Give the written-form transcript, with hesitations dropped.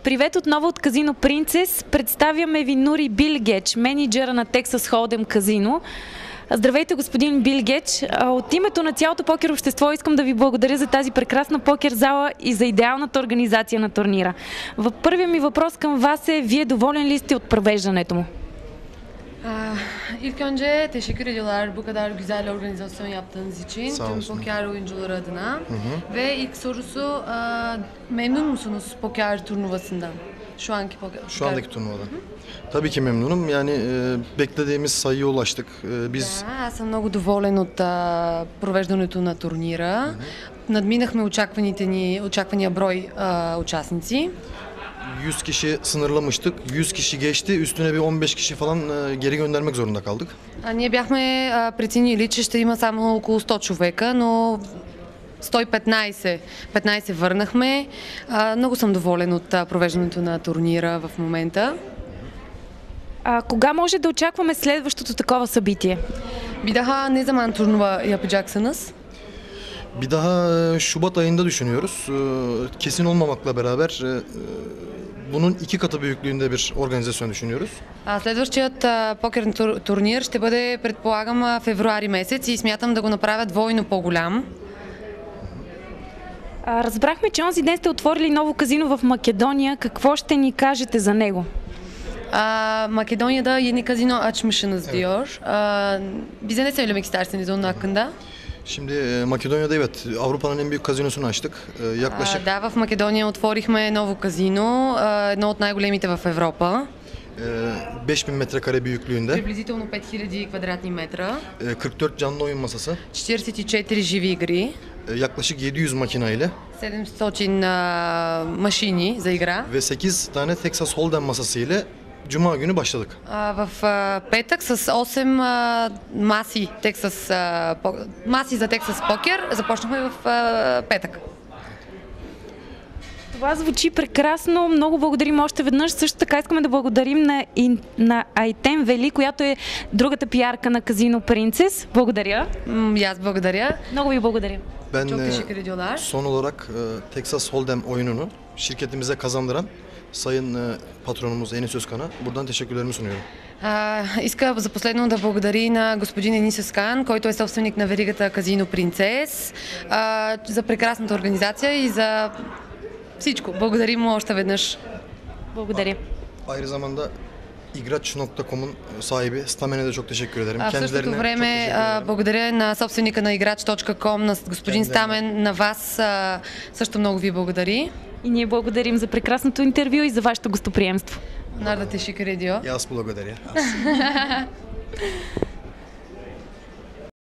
Привет отново от Казино Принцес. Представяме ви Нури Билгеч, менеджера на Texas Hold'em Казино. Здравейте, господин Билгеч. От името на цялото покер общество искам да ви благодаря за тази прекрасна покер зала и за идеалната организация на турнира. Първият ми въпрос към вас е: вие доволен ли сте от провеждането му? İlk önce teşekkür ediyorlar bu kadar güzel organizasyon yaptığınız için tüm poker oyuncuları adına. Ve ilk sorusu, memnun musunuz poker turnuvasından? Şu anki poker. Şu andaki turnuvadan. Tabii ki memnunum. Yani beklediğimiz sayıya ulaştık. Biz Аз съм много доволен от провеждането на турнира. Надминахме очаквания брой участници. 100 kişi sınırlamıştık. 100 kişi geçti. Üstüne bir 15 kişi falan geri göndermek zorunda kaldık. Ние бяхме преценили, че ще има само около 100 човека, но 115 върнахме. Много съм доволен от провеждането на турнира в момента. Кога може да очакваме следващото такова събитие? Bir daha ne zaman turnuva yapacaksınız? Bir daha Şubat ayında düşünüyoruz. Kesin olmamakla beraber bunun 2 katı büyüklüğünde bir organizasyon düşünüyoruz. Следващият покерен турнир ще бъде, предполагам, февруари месец и смятам да го направя двойно по-голям. Разбрахме, че онзи ден сте отворили ново казино в Македония. Какво ще ни кажете за него? Makedonya'da yeni kazino açmışsınız diyor. Bize ne söylemek istersiniz onun hakkında? Şimdi Makedonya'da evet Avrupa'nın en büyük kazinosunu açtık. Yaklaşık Да, в Македония отворихме ново казино, едно от най-големите в Европа. 5000 metrekare büyüklüğünde. Приблизително 5000 квадратни метра. 44 canlı oyun masası. 44 живи игри. Yaklaşık 700 makina ile. 700 машини за игра. Ve 8 tane Texas Hold'em masası ile Cuma günü başladık. В петък с 8 маси за Texas покер започнахме в петък. Това звучи прекрасно. Много благодарим още веднъж. Също така искаме да благодарим на Айтен Вели, която е другата пиарка на Казино Принцес. Благодаря. И аз благодаря. Много ви благодаря. Ben Çok teşekkür ediyorlar. son olarak Texas Hold'em oyununu şirketimize kazandıran Sayın patronumuz Enis Özkan'a buradan teşekkürlerimi sunuyorum. Иска за последно да благодари на господин Енис Özkan, който е собственик на веригата Казино Принцес, за прекрасната организация и за всичко. Благодарим му още веднъж. Благодаря. Ayrı zamanda igraç.com'un sahibi Stamen'e de çok teşekkür ederim. В същото време благодаря на собственика на igraч.com, на господин Стамен, на вас също много ви благодари. И ние благодарим за прекрасното интервю и за вашето гостоприемство. Нарда teşekkür ediyor. Yas благодаря.